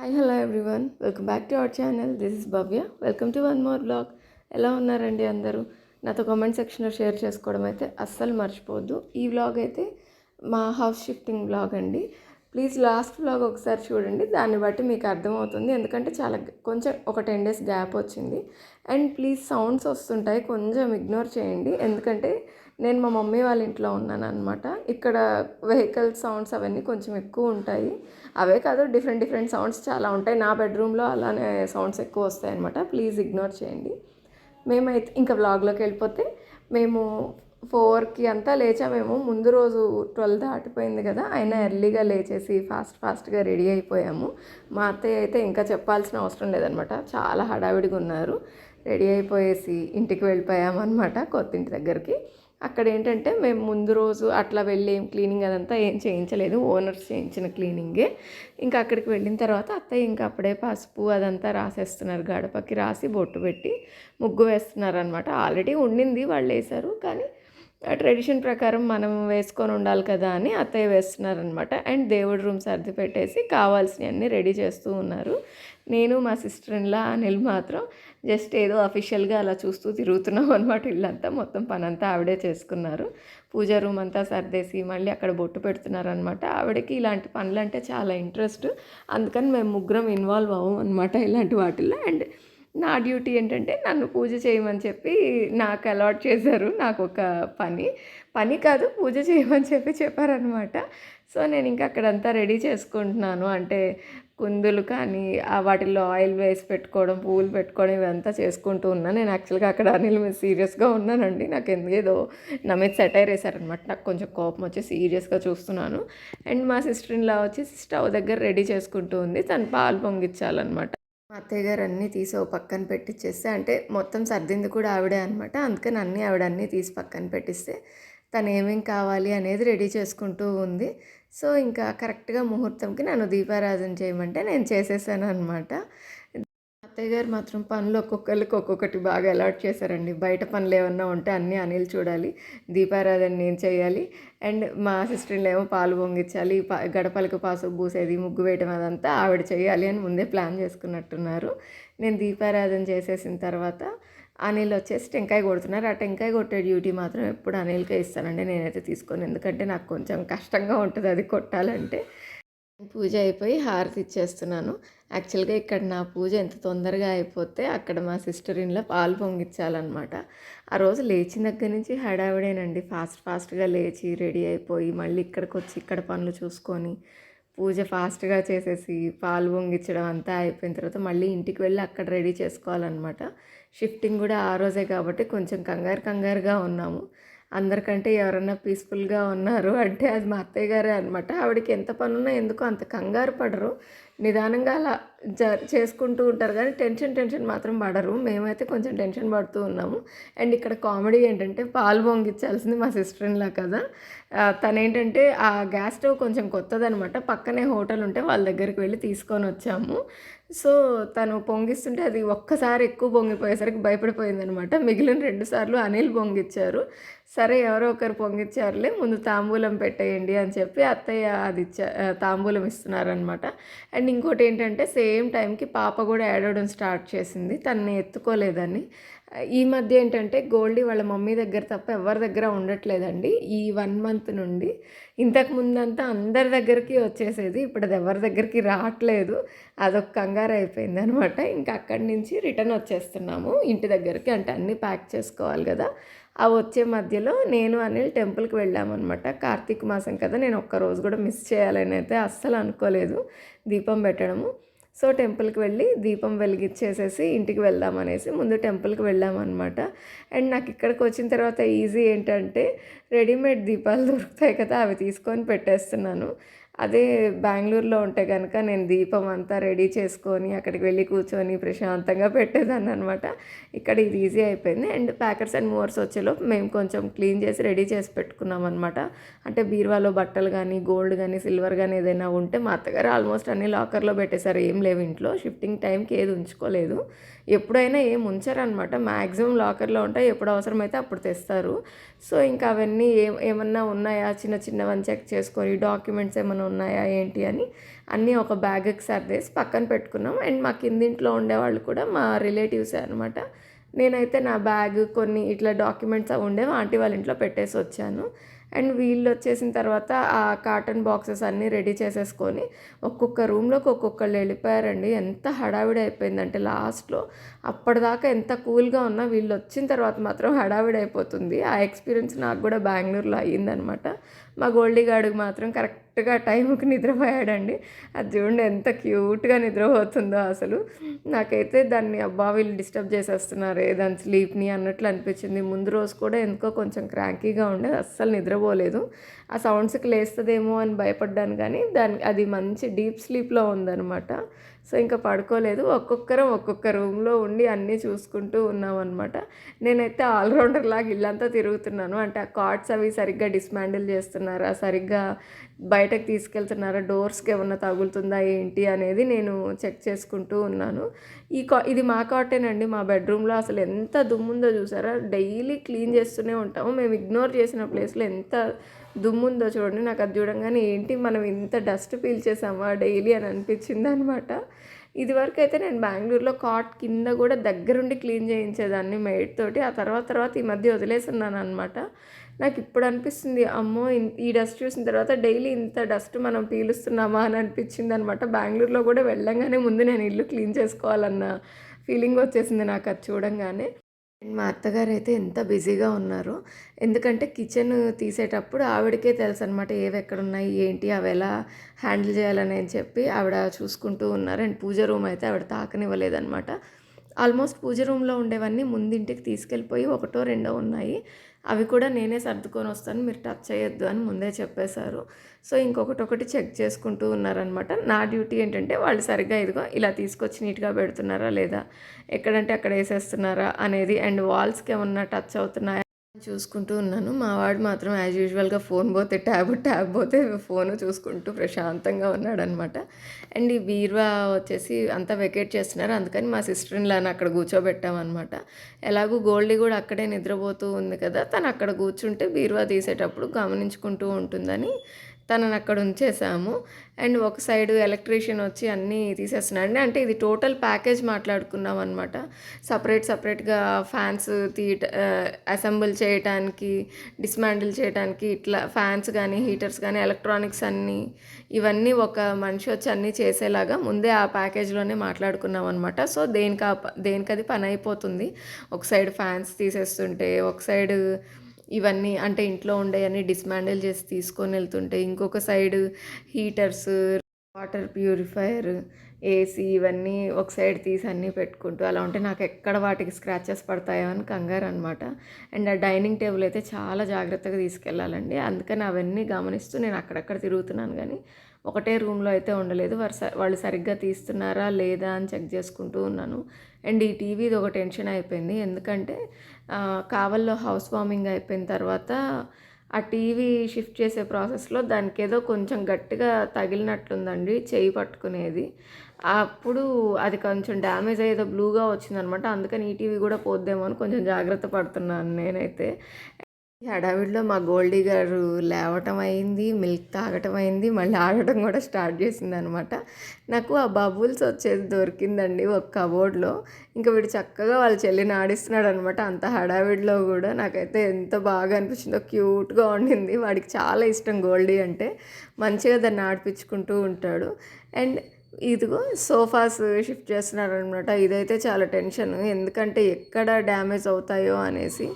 Hi hello everyone, welcome back to our channel. This is Bhavya. Welcome to one more blog. ఎలా ఉన్నారండి అందరూ? నాతో comment సెక్షన్లో share చేసుకోవడం అయితే అస్సలు మర్చిపోవద్దు. ఈ వ్లాగ్ అయితే మా హౌస్ షిఫ్టింగ్ వ్లాగ్ అండి. ప్లీజ్ లాస్ట్ వ్లాగ్ ఒకసారి చూడండి, దాన్ని బట్టి మీకు అర్థమవుతుంది. ఎందుకంటే కొంచెం ఒక 10 days గ్యాప్ వచ్చింది. అండ్ ప్లీజ్ సౌండ్స్ వస్తుంటాయి, కొంచెం ఇగ్నోర్ చేయండి. ఎందుకంటే నేను మా మమ్మీ వాళ్ళ ఇంట్లో ఉన్నాను అనమాట. ఇక్కడ వెహికల్ సౌండ్స్ అవన్నీ కొంచెం ఎక్కువ ఉంటాయి. అవే కాదు, డిఫరెంట్ సౌండ్స్ చాలా ఉంటాయి. నా బెడ్రూమ్లో అలానే సౌండ్స్ ఎక్కువ వస్తాయి అనమాట. ప్లీజ్ ఇగ్నోర్ చేయండి. మేమైతే ఇంకా వ్లాగ్లోకి వెళ్ళిపోతే, మేము 4కి అంతా లేచామేమో. ముందు రోజు 12 దాటిపోయింది కదా, అయినా ఎర్లీగా లేచేసి ఫాస్ట్గా రెడీ అయిపోయాము. మా అత్తయ్య అయితే ఇంకా చెప్పాల్సిన అవసరం లేదనమాట, చాలా హడావిడిగా ఉన్నారు. రెడీ అయిపోయేసి ఇంటికి వెళ్ళిపోయామన్నమాట, కొత్త ఇంటి దగ్గరికి. అక్కడ ఏంటంటే మేము ముందు రోజు అట్లా వెళ్ళి క్లీనింగ్ అదంతా ఏం చేయించలేదు, ఓనర్స్ చేయించిన క్లీనింగే. ఇంకా అక్కడికి వెళ్ళిన తర్వాత అత్తయ్య ఇంకా అప్పుడే పసుపు అదంతా రాసేస్తున్నారు, గడపకి రాసి బొట్టు పెట్టి ముగ్గు వేస్తున్నారు అనమాట. ఆల్రెడీ ఉండింది, వాళ్ళు వేశారు, కానీ ట్రెడిషన్ ప్రకారం మనం వేసుకొని ఉండాలి కదా అని అత్తయ్య వేస్తున్నారనమాట. అండ్ దేవుడి రూమ్ సర్ది పెట్టేసి కావాల్సినవన్నీ రెడీ చేస్తూ ఉన్నారు. నేను మా సిస్టర్ ఇన్లా అనిల్ మాత్రం జస్ట్ ఏదో అఫీషియల్గా అలా చూస్తూ తిరుగుతున్నాం అనమాట. ఇల్లంతా మొత్తం పనంతా ఆవిడే చేసుకున్నారు. పూజా రూమ్ అంతా సర్దేసి మళ్ళీ అక్కడ బొట్టు పెడుతున్నారనమాట. ఆవిడకి ఇలాంటి పనులు అంటే చాలా ఇంట్రెస్ట్, అందుకని మేము ముగ్గురం ఇన్వాల్వ్ అవ్వం అనమాట ఇలాంటి వాటిల్లో. అండ్ నా డ్యూటీ ఏంటంటే నన్ను పూజ చేయమని చెప్పి నాకు అలాట్ చేశారు. నాకు ఒక పని కాదు, పూజ చేయమని చెప్పి చెప్పారనమాట. సో నేను ఇంకా అక్కడంతా రెడీ చేసుకుంటున్నాను. అంటే కుందులు కానీ వాటిల్లో ఆయిల్ వేసి పెట్టుకోవడం, పువ్వులు పెట్టుకోవడం, ఇవంతా చేసుకుంటూ ఉన్నాను. నేను యాక్చువల్గా అక్కడ అనిల్ మీద సీరియస్గా ఉన్నానండి. నాకు ఏదో నా మీద సెటైర్ వేశారనమాట. నాకు కొంచెం కోపం వచ్చి సీరియస్గా చూస్తున్నాను. అండ్ మా సిస్టర్ ఇన్లా వచ్చి స్టవ్ దగ్గర రెడీ చేసుకుంటూ ఉంది, తను పాలు పొంగిచ్చాలన్నమాట. మా అత్తయ్య గారు అన్నీ తీసి ఓ పక్కన పెట్టిచ్చేస్తే, అంటే మొత్తం సర్దింది కూడా ఆవిడే అనమాట. అందుకని ఆవిడ అన్నీ తీసి పక్కన పెట్టిస్తే తను ఏమేం కావాలి అనేది రెడీ చేసుకుంటూ ఉంది. సో ఇంకా కరెక్ట్గా ముహూర్తంకి నన్ను దీపారాధన చేయమంటే నేను చేసేసాను అనమాట. అత్తయ్య గారు మాత్రం పనులు ఒక్కొక్కరికి ఒక్కొక్కటి బాగా అలాట్ చేశారండి. బయట పనులు ఏమన్నా ఉంటే అన్నీ అనిల్ చూడాలి, దీపారాధన నేను చేయాలి. అండ్ మా సిస్టర్లు ఏమో పాలు పొంగించాలి, గడపలకు పాసు పూసేది, ముగ్గు వేయడం అదంతా ఆవిడ చేయాలి అని ముందే ప్లాన్ చేసుకున్నట్టున్నారు. నేను దీపారాధన చేసేసిన తర్వాత అనిల్ వచ్చేసి టెంకాయ కొడుతున్నారు. ఆ టెంకాయ కొట్టే డ్యూటీ మాత్రం ఎప్పుడు అనిల్కే ఇస్తానండి, నేనైతే తీసుకోను. ఎందుకంటే నాకు కొంచెం కష్టంగా ఉంటుంది అది కొట్టాలంటే. పూజ అయిపోయి హారతి ఇచ్చేస్తున్నాను. యాక్చువల్గా ఇక్కడ నా పూజ ఎంత తొందరగా అయిపోతే అక్కడ మా సిస్టర్ ఇన్లో పాలు పొంగించాలన్నమాట. ఆ రోజు లేచిన దగ్గర నుంచి హడావిడేనండి. ఫాస్ట్గా లేచి రెడీ అయిపోయి మళ్ళీ ఇక్కడికి వచ్చి ఇక్కడ పనులు చూసుకొని పూజ ఫాస్ట్గా చేసేసి పాలు పొంగించడం అంతా అయిపోయిన తర్వాత మళ్ళీ ఇంటికి వెళ్ళి అక్కడ రెడీ చేసుకోవాలన్నమాట. షిఫ్టింగ్ కూడా ఆ రోజే కాబట్టి కొంచెం కంగారుగా ఉన్నాము. అందరికంటే ఎవరన్నా పీస్ఫుల్గా ఉన్నారు అంటే అది మా అత్తయ్య గారే అనమాట. ఆవిడకి ఎంత పనున్నా ఎందుకో అంత కంగారు పడరు, నిదానంగా అలా చేసుకుంటూ ఉంటారు, కానీ టెన్షన్ మాత్రం పడరు. మేమైతే కొంచెం టెన్షన్ పడుతూ ఉన్నాము. అండ్ ఇక్కడ కామెడీ ఏంటంటే పాలు పొంగిచ్చాల్సింది మా సిస్టర్ ఇన్లా కదా. తనేంటంటే ఆ గ్యాస్ స్టవ్ కొంచెం కొత్తదనమాట, పక్కనే హోటల్ ఉంటే వాళ్ళ దగ్గరికి వెళ్ళి తీసుకొని వచ్చాము. సో తను పొంగిస్తుంటే అది ఒక్కసారి ఎక్కువ పొంగిపోయేసరికి భయపడిపోయిందనమాట. మిగిలిన 2 సార్లు అనిల్ పొంగిచ్చారు. సరే ఎవరో ఒకరు పొంగిచ్చారులే, ముందు తాంబూలం పెట్టేయండి అని చెప్పి అత్తయ్య అది తాంబూలం ఇస్తున్నారనమాట. అండ్ ఇంకోటి ఏంటంటే సేమ్ టైంకి పాప కూడా ఏడవడం స్టార్ట్ చేసింది, తనని ఎత్తుకోలేదని. ఈ మధ్య ఏంటంటే గోల్డీ వాళ్ళ మమ్మీ దగ్గర తప్ప ఎవరి దగ్గర ఉండట్లేదండి ఈ 1 month నుండి. ఇంతకు ముందంతా అందరి దగ్గరికి వచ్చేసేది, ఇప్పుడు అది ఎవరి దగ్గరికి రావట్లేదు. అదొక కంగారు అయిపోయింది అనమాట. ఇంకా అక్కడి నుంచి రిటర్న్ వచ్చేస్తున్నాము ఇంటి దగ్గరికి. అంటే అన్నీ ప్యాక్ చేసుకోవాలి కదా. ఆ వచ్చే మధ్యలో నేను అనిల్ టెంపుల్కి వెళ్ళామన్నమాట. కార్తీక మాసం కదా, నేను ఒక్కరోజు కూడా మిస్ చేయాలని అయితే అస్సలు అనుకోలేదు దీపం పెట్టడము. సో టెంపుల్కి వెళ్ళి దీపం వెలిగించేసేసి ఇంటికి వెళ్దామనేసి ముందు టెంపుల్కి వెళ్ళామన్నమాట. అండ్ నాకు ఇక్కడికి వచ్చిన తర్వాత ఈజీ ఏంటంటే రెడీమేడ్ దీపాలు దొరుకుతాయి కదా, అవి తీసుకొని పెట్టేస్తున్నాను. అదే బెంగళూరులో ఉంటే కనుక నేను దీపం అంతా రెడీ చేసుకొని అక్కడికి వెళ్ళి కూర్చొని ప్రశాంతంగా పెట్టేదాన్ని అనమాట. ఇక్కడ ఇది ఈజీ అయిపోయింది. అండ్ ప్యాకెట్స్ అండ్ మూవర్స్ వచ్చేలోపు మేము కొంచెం క్లీన్ చేసి రెడీ చేసి పెట్టుకున్నాం అనమాట. అంటే బీరువాలో బట్టలు కానీ గోల్డ్ కానీ సిల్వర్ కానీ ఏదైనా ఉంటే మా అత్తగారు ఆల్మోస్ట్ అన్ని లాకర్లో పెట్టేశారు. ఏం లేవు ఇంట్లో, షిఫ్టింగ్ టైంకి ఏది ఉంచుకోలేదు. ఎప్పుడైనా ఏం ఉంచారనమాట, మ్యాక్సిమం లాకర్లో ఉంటాయి, ఎప్పుడు అవసరమైతే అప్పుడు తెస్తారు. సో ఇంకా అవన్నీ ఏమన్నా ఉన్నాయా చిన్నవని చెక్ చేసుకొని, డాక్యుమెంట్స్ ఏమన్నా ఏమైనా ఉన్నాయా ఏంటి అని అన్నీ ఒక బ్యాగ్కి సర్దేసి పక్కన పెట్టుకున్నాం. అండ్ మా కిందింట్లో ఉండేవాళ్ళు కూడా మా రిలేటివ్సే అనమాట. నేనైతే నా బ్యాగ్ కొన్ని ఇట్లా డాక్యుమెంట్స్ అవి ఉండేవి ఆంటీ వాళ్ళ ఇంట్లో పెట్టేసి వచ్చాను. అండ్ వీళ్ళు వచ్చేసిన తర్వాత ఆ కాటన్ బాక్సెస్ అన్నీ రెడీ చేసేసుకొని ఒక్కొక్క రూమ్లోకి ఒక్కొక్కళ్ళు వెళ్ళిపోయారండి. ఎంత హడావిడి అయిపోయిందంటే లాస్ట్లో అప్పటిదాకా ఎంత కూల్గా ఉన్నా వీళ్ళు వచ్చిన తర్వాత మాత్రం హడావిడి అయిపోతుంది. ఆ ఎక్స్పీరియన్స్ నాకు కూడా బెంగళూరులో అయ్యిందనమాట. మా గోల్డీ గాడికి మాత్రం కరెక్ట్గా టైంకి నిద్రపోయాడండి. అది చూడండి ఎంత క్యూట్గా నిద్రపోతుందో అసలు. నాకైతే దాన్ని అబ్బా వీళ్ళు డిస్టర్బ్ చేసేస్తున్నారే దాని స్లీప్ని అన్నట్లు అనిపించింది. ముందు రోజు కూడా ఎందుకో కొంచెం క్రాంకీగా ఉండేది, అస్సలు నిద్రపోలేదు. ఆ సౌండ్స్కి లేస్తుందేమో అని భయపడ్డాను, కానీ అది మంచి డీప్ స్లీప్లో ఉందన్నమాట. సో ఇంకా పడుకోలేదు. ఒక్కొక్కరం ఒక్కొక్క రూమ్లో ఉండి అన్నీ చూసుకుంటూ ఉన్నామన్నమాట. నేనైతే ఆల్రౌండర్ లాగా ఇల్లంతా తిరుగుతున్నాను. అంటే ఆ కార్డ్స్ అవి సరిగ్గా డిస్మాండిల్ చేస్తున్నారా, సరిగ్గా బయటకు తీసుకెళ్తున్నారా, డోర్స్కి ఏమన్నా తగులుతుందా ఏంటి అనేది నేను చెక్ చేసుకుంటూ ఉన్నాను. ఇది మా కాటేనండి. మా బెడ్రూమ్లో అసలు ఎంత దుమ్ముందో చూసారా. డైలీ క్లీన్ చేస్తూనే ఉంటాము. మేము ఇగ్నోర్ చేసిన ప్లేస్లో ఎంత దుమ్ముందో చూడండి. నాకు అది చూడంగానే ఏంటి మనం ఇంత డస్ట్ పీల్చేసామా డైలీ అని అనిపించింది అనమాట. ఇదివరకు అయితే నేను బెంగళూరులో కాట్ కింద కూడా దగ్గరుండి క్లీన్ చేయించేదాన్ని మెయిడ్ తోటి. ఆ తర్వాత ఈ మధ్య వదిలేస్తున్నాను అనమాట. నాకు ఇప్పుడు అనిపిస్తుంది అమ్మో ఈ డస్ట్ చూసిన తర్వాత డైలీ ఇంత డస్ట్ మనం పీలుస్తున్నామా అని అనిపించింది అనమాట. బెంగళూరులో కూడా వెళ్ళంగానే ముందు నేను ఇల్లు క్లీన్ చేసుకోవాలన్న ఫీలింగ్ వచ్చేసింది నాకు అది చూడంగానే. మా అత్తగారు అయితే ఎంత బిజీగా ఉన్నారో, ఎందుకంటే కిచెన్ తీసేటప్పుడు ఆవిడకే తెలుసు అనమాట ఏవి ఎక్కడున్నాయి ఏంటి అవి ఎలా హ్యాండిల్ చేయాలని చెప్పి ఆవిడ చూసుకుంటూ ఉన్నారు. అండ్ పూజ రూమ్ అయితే ఆవిడ తాకనివ్వలేదన్నమాట. ఆల్మోస్ట్ పూజ రూమ్లో ఉండేవన్నీ ముందింటికి తీసుకెళ్ళిపోయి ఒకటో రెండో ఉన్నాయి. అవి కూడా నేనే సర్దుకొని వస్తాను, మీరు టచ్ చేయొద్దు అని ముందే చెప్పేశారు. సో ఇంకొకటి చెక్ చేసుకుంటూ ఉన్నారనమాట. నా డ్యూటీ ఏంటంటే వాళ్ళు సరిగ్గా ఇదిగో ఇలా తీసుకొచ్చి నీట్గా పెడుతున్నారా లేదా, ఎక్కడంటే అక్కడ వేసేస్తున్నారా అనేది, అండ్ వాల్స్కి ఏమన్నా టచ్ అవుతున్నాయా చూసుకుంటూ ఉన్నాను. మా వాడు మాత్రం యాజ్ యూజువల్గా ఫోన్ పోతే ట్యాబ్ పోతే ఫోను చూసుకుంటూ ప్రశాంతంగా ఉన్నాడనమాట. అండ్ ఈ బీరువా వచ్చేసి అంతా వెకేట్ చేస్తున్నారు, అందుకని మా సిస్టర్ ఇన్ లాని అక్కడ కూర్చోబెట్టామన్నమాట. ఎలాగూ గోల్డీ కూడా అక్కడే నిద్రపోతూ ఉంది కదా, తను అక్కడ కూర్చుంటే బీరువా తీసేటప్పుడు గమనించుకుంటూ ఉంటుందని తనని అక్కడ ఉంచేసాము. అండ్ ఒక సైడు ఎలక్ట్రీషియన్ వచ్చి అన్నీ తీసేస్తున్నాడు. అంటే ఇది టోటల్ ప్యాకేజ్ మాట్లాడుకున్నాం అనమాట. సపరేట్గా ఫ్యాన్స్ అసెంబుల్ చేయడానికి, డిస్మాండిల్ చేయడానికి, ఇట్లా ఫ్యాన్స్ కానీ హీటర్స్ కానీ ఎలక్ట్రానిక్స్ అన్నీ ఇవన్నీ ఒక మనిషి వచ్చి అన్నీ చేసేలాగా ముందే ఆ ప్యాకేజ్లోనే మాట్లాడుకున్నాం అనమాట. సో దేనికది పని అయిపోతుంది. ఒక సైడ్ ఫ్యాన్స్ తీసేస్తుంటే, ఒక సైడ్ ఇవన్నీ అంటే ఇంట్లో ఉండేవన్నీ డిస్మాండిల్ చేసి తీసుకొని వెళ్తుంటే, ఇంకొక side heaters, water purifier, AC ఇవన్నీ ఒక సైడ్ తీసి అన్నీ పెట్టుకుంటూ అలా ఉంటే నాకు ఎక్కడ వాటికి స్క్రాచెస్ పడతాయో అని కంగారు అనమాట. అండ్ ఆ డైనింగ్ టేబుల్ అయితే చాలా జాగ్రత్తగా తీసుకెళ్ళాలండి. అందుకని అవన్నీ గమనిస్తూ నేను అక్కడక్కడ తిరుగుతున్నాను, కానీ ఒకటే రూమ్లో అయితే ఉండలేదు. వాళ్ళు సరిగ్గా తీస్తున్నారా లేదా అని చెక్ చేసుకుంటూ ఉన్నాను. అండ్ ఈ టీవీది ఒక టెన్షన్ అయిపోయింది, ఎందుకంటే కావల్లో హౌస్ వార్మింగ్ అయిపోయిన తర్వాత ఆ టీవీ షిఫ్ట్ చేసే ప్రాసెస్లో దానికి ఏదో కొంచెం గట్టిగా తగిలినట్లుందండి చెయ్యి పట్టుకునేది. అప్పుడు అది కొంచెం డ్యామేజ్ అయ్యేదో బ్లూగా వచ్చిందనమాట. అందుకని ఈ టీవీ కూడా పోద్దేమో అని కొంచెం జాగ్రత్త పడుతున్నాను నేనైతే. ఈ హడావిడిలో మా గోల్డీ గారు లేవటం అయింది, మిల్క్ తాగటం అయింది, మళ్ళీ ఆడటం కూడా స్టార్ట్ చేసిందనమాట. నాకు ఆ బబుల్స్ వచ్చేది దొరికిందండి ఒక కబోర్డ్లో. ఇంకా వీడు చక్కగా వాళ్ళ చెల్లిని ఆడిస్తున్నాడు అనమాట. అంత హడావిడిలో కూడా నాకైతే ఎంత బాగా అనిపించిందో, క్యూట్గా ఉండింది. వాడికి చాలా ఇష్టం గోల్డీ అంటే, మంచిగా దాన్ని ఆడిపించుకుంటూ ఉంటాడు. అండ్ ఇదిగో సోఫాస్ షిఫ్ట్ చేస్తున్నారనమాట. ఇదైతే చాలా టెన్షన్, ఎందుకంటే ఎక్కడ డ్యామేజ్ అవుతాయో అనేసి.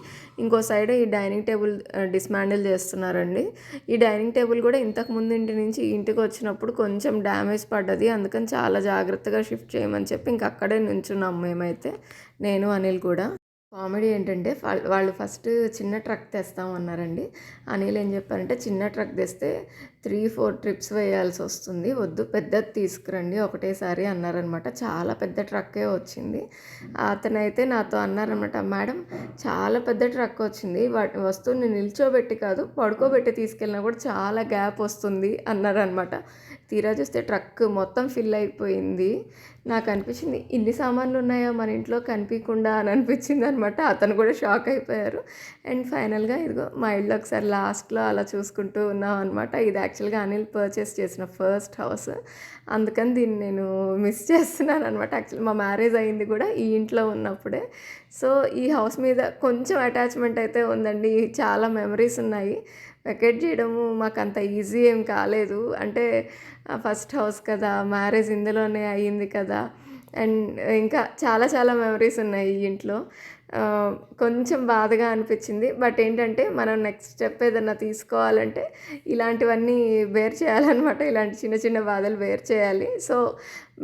ఇంకో సైడ్ ఈ డైనింగ్ టేబుల్ డిస్మాండిల్ చేస్తున్నారండి. ఈ డైనింగ్ టేబుల్ కూడా ఇంతకుముందు ఇంటి నుంచి ఇంటికి వచ్చినప్పుడు కొంచెం డ్యామేజ్ పడ్డది, అందుకని చాలా జాగ్రత్తగా షిఫ్ట్ చేయమని చెప్పి ఇంక అక్కడే నుంచున్నాం మేమైతే, నేను అనిల్ కూడా. కామెడీ ఏంటంటే వాళ్ళు ఫస్ట్ చిన్న ట్రక్ తెస్తామన్నారండి. అనిల్ ఏం చెప్పారంటే చిన్న ట్రక్ తెస్తే 3-4 ట్రిప్స్ వేయాల్సి వస్తుంది, వద్దు పెద్దది తీసుకురండి ఒకటేసారి అన్నారనమాట. చాలా పెద్ద ట్రక్కే వచ్చింది. అతనైతే నాతో అన్నారనమాట, మేడం చాలా పెద్ద ట్రక్ వచ్చింది, వాటి వస్తువుని నిల్చోబెట్టి కాదు పడుకోబెట్టి తీసుకెళ్ళినా కూడా చాలా గ్యాప్ వస్తుంది అన్నారనమాట. తీరా చూస్తే ట్రక్ మొత్తం ఫిల్ అయిపోయింది. నాకు అనిపించింది ఇన్ని సామాన్లు ఉన్నాయా మన ఇంట్లో కనిపించకుండా అని అనిపించింది అనమాట. అతను కూడా షాక్ అయిపోయారు. అండ్ ఫైనల్గా ఇదిగో మా ఇల్లు ఒకసారి లాస్ట్లో అలా చూసుకుంటూ ఉన్నాం అనమాట. ఇది యాక్చువల్గా అనిల్ పర్చేస్ చేసిన ఫస్ట్ హౌస్, అందుకని దీన్ని నేను మిస్ చేస్తున్నాను అనమాట. యాక్చువల్లీ మా మ్యారేజ్ అయింది కూడా ఈ ఇంట్లో ఉన్నప్పుడే. సో ఈ హౌస్ మీద కొంచెం అటాచ్మెంట్ అయితే ఉందండి. చాలా మెమరీస్ ఉన్నాయి. వెకేట్ చేయడము మాకు అంత ఈజీ ఏం కాలేదు. అంటే ఫస్ట్ హౌస్ కదా, మ్యారేజ్ ఇందులోనే అయ్యింది కదా, అండ్ ఇంకా చాలా చాలా మెమరీస్ ఉన్నాయి ఈ ఇంట్లో. కొంచెం బాధగా అనిపించింది. బట్ ఏంటంటే మనం నెక్స్ట్ స్టెప్ ఏదన్నా తీసుకోవాలంటే ఇలాంటివన్నీ బేర్ చేయాలన్నమాట. ఇలాంటి చిన్న చిన్న బాధలు బేర్ చేయాలి. సో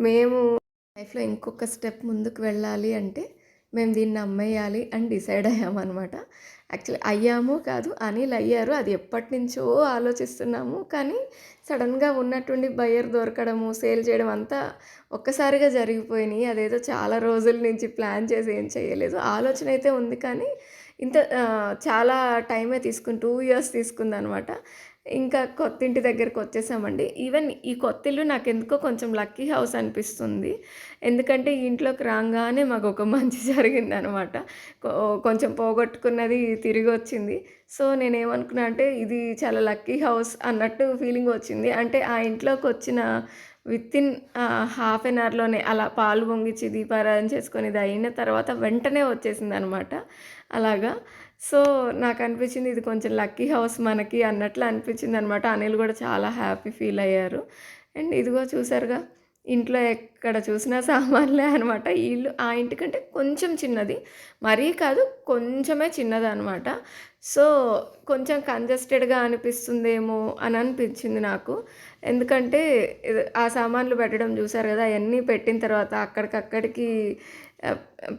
మేము లైఫ్లో ఇంకొక స్టెప్ ముందుకు వెళ్ళాలి అంటే మేము దీన్ని అమ్మేయాలి అని డిసైడ్ అయ్యామన్నమాట. యాక్చువల్లీ అయ్యాము కాదు, అనిల్ అయ్యారు. అది ఎప్పటి నుంచో ఆలోచిస్తున్నాము. కానీ సడన్గా ఉన్నట్టుండి బయ్యర్ దొరకడము, సేల్ చేయడం అంతా ఒక్కసారిగా జరిగిపోయినాయి. అదేదో చాలా రోజుల నుంచి ప్లాన్ చేసి ఏం చేయలేదు. ఆలోచన అయితే ఉంది కానీ ఇంత చాలా టైమే 2 ఇయర్స్ తీసుకుందనమాట. ఇంకా కొత్తింటి దగ్గరికి వచ్చేసామండి. ఈవెన్ ఈ కొత్తిల్లు నాకెందుకో కొంచెం లక్కీ హౌస్ అనిపిస్తుంది. ఎందుకంటే ఈ ఇంట్లోకి రాగానే మాకు ఒక మంచి జరిగిందనమాట. కొంచెం పోగొట్టుకున్నది తిరిగొచ్చింది. సో నేనేమనుకున్నా అంటే ఇది చాలా లక్కీ హౌస్ అన్నట్టు ఫీలింగ్ వచ్చింది. అంటే ఆ ఇంట్లోకొచ్చిన వితిన్ హాఫ్ ఎన్ అవర్‌లోనే అలా పాలు పొంగిచ్చి దీపారాధన చేసుకొని ఇది అయిన తర్వాత వెంటనే వచ్చేసిందనమాట అలాగా. సో నాకనిపించింది ఇది కొంచెం లక్కీ హౌస్ మనకి అన్నట్లు అనిపించిందనమాట. అనిల్ కూడా చాలా హ్యాపీ ఫీల్ అయ్యారు. అండ్ ఇదిగో చూసారుగా, ఇంట్లో ఎక్కడ చూసినా సామాన్లే అనమాట. ఈ ఇల్లు ఆ ఇంటికంటే కొంచెం చిన్నది, మరీ కాదు కొంచెమే చిన్నదనమాట. సో కొంచెం కంజెస్టెడ్గా అనిపిస్తుందేమో అని అనిపించింది నాకు. ఎందుకంటే ఆ సామాన్లు పెట్టడం చూసారు కదా, అవన్నీ పెట్టిన తర్వాత అక్కడికక్కడికి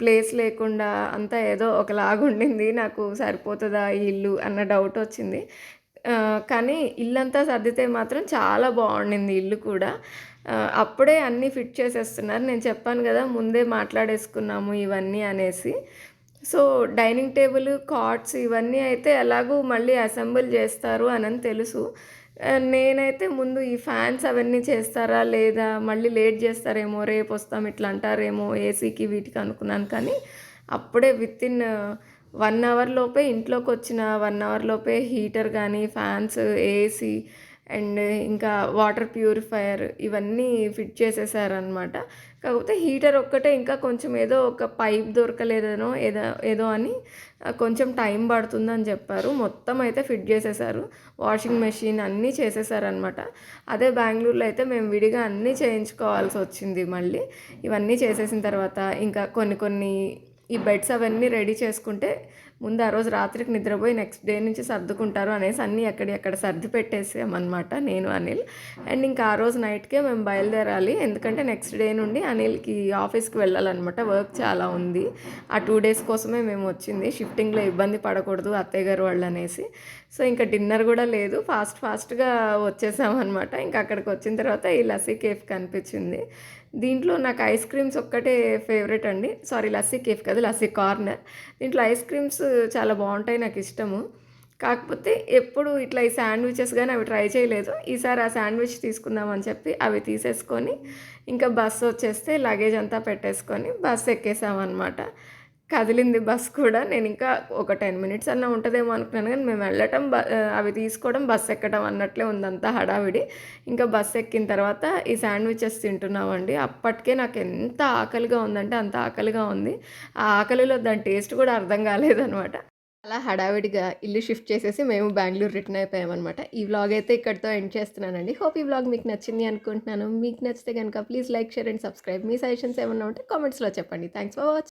ప్లేస్ లేకుండా అంతా ఏదో ఒకలాగుండింది. నాకు సరిపోతుందా ఈ ఇల్లు అన్న డౌట్ వచ్చింది. కానీ ఇల్లంతా సర్దితే మాత్రం చాలా బాగుండింది ఇల్లు కూడా. అప్పుడే అన్నీ ఫిట్ చేసేస్తున్నారు. నేను చెప్పాను కదా ముందే మాట్లాడేసుకున్నాము ఇవన్నీ అనేసి. సో డైనింగ్ టేబుల్, కాట్స్ ఇవన్నీ అయితే ఎలాగూ మళ్ళీ అసెంబుల్ చేస్తారు అని తెలుసు. నేనైతే ముందు ఈ ఫ్యాన్స్ అవన్నీ చేస్తారా లేదా, మళ్ళీ లేట్ చేస్తారేమో, రేపు వస్తాం ఇట్లా అంటారేమో ఏసీకి వీటికి అనుకున్నాను. కానీ అప్పుడే వితిన్ 1 అవర్ లోపే, ఇంట్లోకి వచ్చిన 1 అవర్ లోపే హీటర్ కానీ, ఫ్యాన్స్, ఏసీ అండ్ ఇంకా వాటర్ ప్యూరిఫైయర్ ఇవన్నీ ఫిట్ చేసేసారనమాట. కాకపోతే హీటర్ ఒక్కటే ఇంకా కొంచెం ఏదో ఒక పైప్ దొరకలేదనో ఏదో అని కొంచెం టైం పడుతుందని చెప్పారు. మొత్తం అయితే ఫిట్ చేసేసారు. వాషింగ్ మెషిన్ అన్నీ చేసేసారనమాట. అదే బెంగళూరులో అయితే మేము విడిగా అన్నీ చేయించుకోవాల్సి వచ్చింది. మళ్ళీ ఇవన్నీ చేసేసిన తర్వాత ఇంకా కొన్ని ఈ బెడ్స్ అవన్నీ రెడీ చేసుకుంటే ముందు ఆ రోజు రాత్రికి నిద్రపోయి నెక్స్ట్ డే నుంచి సర్దుకుంటారు అనేసి అన్నీ ఎక్కడ సర్ది పెట్టేసామన్నమాట నేను, అనిల్. అండ్ ఇంకా ఆ రోజు నైట్కే మేము బయలుదేరాలి. ఎందుకంటే నెక్స్ట్ డే నుండి అనిల్కి ఆఫీస్కి వెళ్ళాలన్నమాట. వర్క్ చాలా ఉంది. ఆ 2 డేస్ కోసమే మేము వచ్చింది. షిఫ్టింగ్లో ఇబ్బంది పడకూడదు అత్తయ్య గారు వాళ్ళు అనేసి. సో ఇంకా డిన్నర్ కూడా లేదు, ఫాస్ట్గా వచ్చేసామన్నమాట. ఇంకా అక్కడికి వచ్చిన తర్వాత ఈ లస్సీ కేఫ్ కనిపించింది. దీంట్లో నాకు ఐస్ క్రీమ్స్ ఒక్కటే ఫేవరెట్ అండి. సారీ, లస్సీ కేఫ్ కాదు, లస్సీ కార్నర్. దీంట్లో ఐస్ క్రీమ్స్ చాలా బాగుంటాయి, నాకు ఇష్టము. కాకపోతే ఎప్పుడు ఇట్లా ఈ శాండ్విచెస్ కానీ అవి ట్రై చేయలేదు. ఈసారి ఆ శాండ్విచ్ తీసుకుందామని చెప్పి అవి తీసేసుకొని ఇంకా బస్సు వచ్చేస్తే లగేజ్ అంతా పెట్టేసుకొని బస్సు ఎక్కేసామన్నమాట. కదిలింది బస్ కూడా. నేను ఇంకా ఒక 10 మినిట్స్ అన్నా ఉంటుందేమో అనుకున్నాను. కానీ మేము వెళ్ళటం అవి తీసుకోవడం, బస్ ఎక్కడం అన్నట్లే ఉందంతా హడావిడి. ఇంకా బస్ ఎక్కిన తర్వాత ఈ శాండ్విచెస్ తింటున్నామండి. అప్పటికే నాకు ఎంత ఆకలిగా ఉందంటే అంత ఆకలిగా ఉంది. ఆ ఆకలిలో దాని టేస్ట్ కూడా అర్థం కాలేదనమాట. అలా హడావిడిగా ఇల్లు షిఫ్ట్ చేసేసి మేము బెంగళూరు రిటర్న్ అయిపోయామన్నమాట. ఈ వ్లాగ్ అయితే ఇక్కడితో ఎండ్ చేస్తున్నానండి. హోప్ ఈ వ్లాగ్ మీకు నచ్చింది అనుకుంటున్నాను. మీకు నచ్చితే కనుక please like, share and subscribe. Me suggestions ఏమన్నా ఉంటే కామెంట్స్లో చెప్పండి. Thanks for watching.